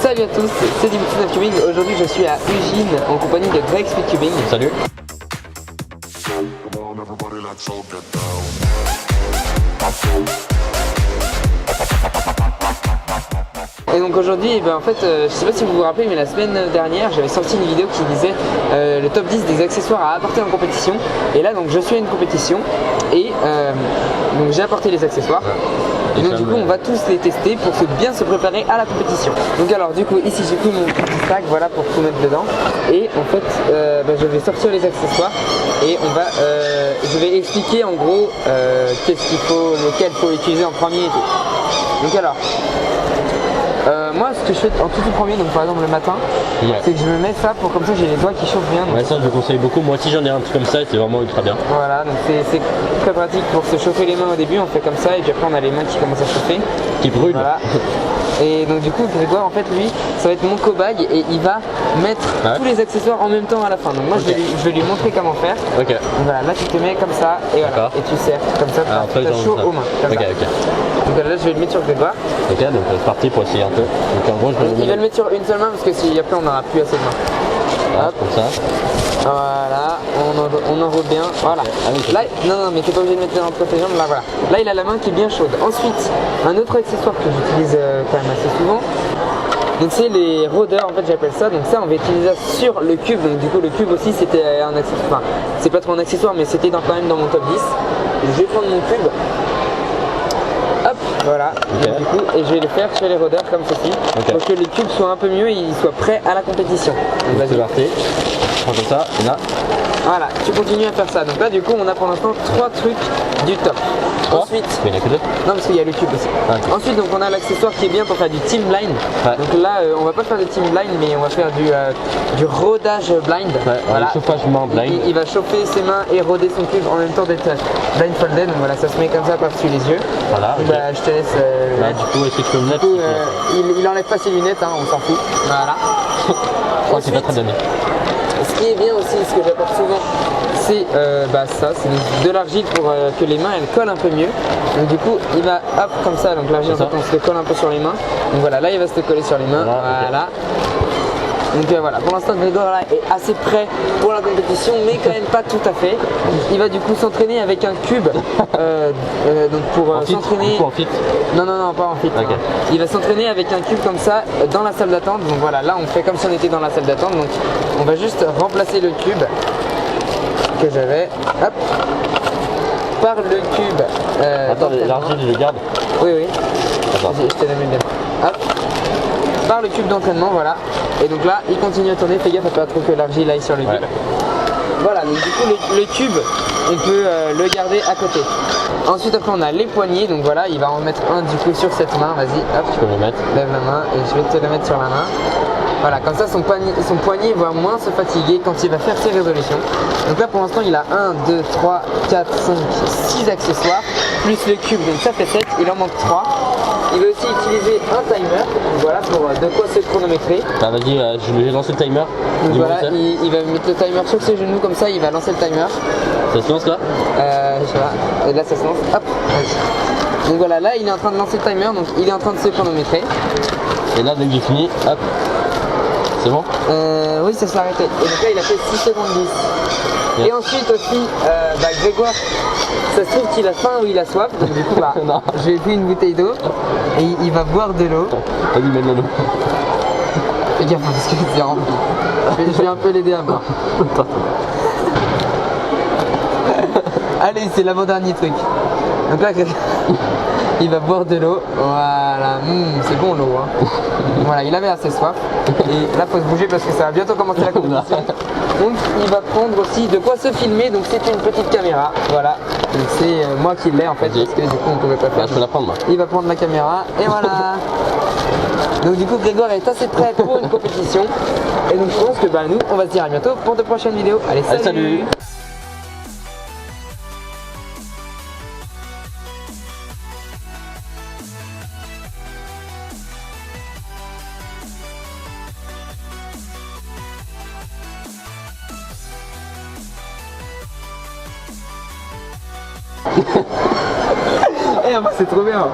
Salut à tous, c'est Dimitri Speedtubing. Aujourd'hui je suis à Ugine en compagnie de Greg Speedtubing. Salut. Et donc aujourd'hui, en fait, je sais pas si vous vous rappelez, mais la semaine dernière, j'avais sorti une vidéo qui disait le top 10 des accessoires à apporter en compétition. Et là, donc, je suis à une compétition et donc j'ai apporté les accessoires. Et donc du coup, on va tous les tester pour bien se préparer à la compétition. Donc alors, du coup, ici j'ai pris mon petit sac, voilà, pour tout mettre dedans. Et en fait, je vais sortir les accessoires et je vais expliquer en gros qu'est-ce qu'il faut, lequel faut utiliser en premier et tout. Donc alors. Moi ce que je fais en tout premier, donc par exemple le matin, c'est que je me mets ça pour comme ça j'ai les doigts qui chauffent bien. Ouais, ça je conseille beaucoup, moi aussi j'en ai un truc comme ça et c'est vraiment ultra bien. Voilà, donc c'est très pratique pour se chauffer les mains au début, on fait comme ça et puis après on a les mains qui commencent à chauffer. Qui brûlent. Voilà. Et donc du coup Grégoire en fait lui ça va être mon cobaye et il va mettre tous les accessoires en même temps à la fin. Donc moi je vais lui montrer comment faire. Ok. Donc voilà, là tu te mets comme ça et voilà, et tu serres comme ça, tu as chaud aux mains. Comme ça. Donc là je vais le mettre sur Grégoire. Ok, donc c'est parti pour essayer un peu. Donc en gros il va le mettre sur une seule main parce que si après on n'aura plus assez de mains. Hop, comme ça. Voilà, on enroule bien. Voilà. Là, non, mais t'es pas obligé de mettre entre tes jambes. Là, voilà. Là, il a la main qui est bien chaude. Ensuite, un autre accessoire que j'utilise quand même assez souvent. Donc c'est les rôdeurs, en fait j'appelle ça. Donc ça, on va utiliser ça sur le cube. Donc du coup, le cube aussi, c'était un accessoire. Enfin, c'est pas trop un accessoire, mais c'était quand même dans mon top 10. Donc, je vais prendre mon cube. Hop, voilà, du coup, et je vais le faire sur les rôdeurs comme ceci, pour que les cubes soient un peu mieux et ils soient prêts à la compétition. Donc vas-y, parti. Prends comme ça, et là. Voilà, tu continues à faire ça. Donc là, du coup, on a pour l'instant 3 trucs du top. Ensuite, mais il y a que 2. Non, parce qu'il y a le cube aussi. Ensuite, donc on a l'accessoire qui est bien pour faire du team blind. Donc là, on va pas faire de team blind, mais on va faire du rodage blind. Voilà. Chauffage main blind. Il va chauffer ses mains et roder son cube en même temps d'être blindfolded. Donc voilà, ça se met comme ça par-dessus les yeux. Voilà. Bah, je te laisse. Du coup, est-ce que tu peux me mettre il enlève pas ses lunettes, hein, on s'en fout. Voilà. C'est pas très donné. Ce qui est bien aussi, ce que j'apporte souvent, c'est ça, c'est de l'argile pour que les mains elles collent un peu mieux. Donc du coup, il va hop comme ça, donc l'argile en fait on se le colle un peu sur les mains. Donc voilà, là il va se le coller sur les mains. Voilà. Donc voilà, pour l'instant Grégoire là est assez prêt pour la compétition, mais quand même pas tout à fait. Il va du coup s'entraîner avec un cube, donc pour s'entraîner. Non, pas en fit. Il va s'entraîner avec un cube comme ça dans la salle d'attente. Donc voilà, là on fait comme si on était dans la salle d'attente. Donc on va juste remplacer le cube que j'avais, hop, par le cube. Attends, l'argile je le garde. Oui. Attends. Je te la mets bien. Hop. Par le cube d'entraînement, voilà. Et donc là, il continue à tourner. Fais gaffe à pas trop que l'argile aille sur le cube. Voilà, donc du coup, le cube, on peut le garder à côté. Ensuite, après, on a les poignets. Donc voilà, il va en mettre un du coup sur cette main. Vas-y, hop. Tu peux le mettre. Lève la main et je vais te le mettre sur la main. Voilà, comme ça son poignet va moins se fatiguer quand il va faire ses résolutions. Donc là pour l'instant il a 1, 2, 3, 4, 5, 6 accessoires, plus le cube, donc ça fait 7, il en manque 3. Il va aussi utiliser un timer, voilà, pour de quoi se chronométrer. Ah vas-y, je vais lancer le timer. Donc voilà, il va mettre le timer sur ses genoux comme ça, il va lancer le timer. Ça se lance là Je sais pas, et là ça se lance, hop, vas-y. Donc voilà, là il est en train de lancer le timer, donc il est en train de se chronométrer. Et là dès que j'ai fini, hop. C'est bon Oui, ça s'est arrêté. Et donc là, il a fait 6 secondes 10. Et ensuite aussi, Grégoire, ça se trouve qu'il a faim ou il a soif. Donc du coup, je lui ai pris une bouteille d'eau et il va boire de l'eau. Vas-y, mets de l'eau. Fais gaffe parce que c'est rempli. Je vais un peu l'aider à boire. Allez, c'est l'avant-dernier truc. Donc là, il va boire de l'eau. Voilà, c'est bon l'eau. Hein. Voilà, il avait assez soif. Et là, faut se bouger parce que ça va bientôt commencer la compétition. Donc, il va prendre aussi de quoi se filmer. Donc, c'est une petite caméra. Voilà. Donc, c'est moi qui l'ai en fait. Parce que du coup, on ne pouvait pas faire. Je peux la prendre moi. Il va prendre la caméra. Et voilà. Donc, du coup, Grégoire est assez prêt pour une compétition. Et donc, je pense que nous, on va se dire à bientôt pour de prochaines vidéos. Allez, salut. Eh, c'est trop bien.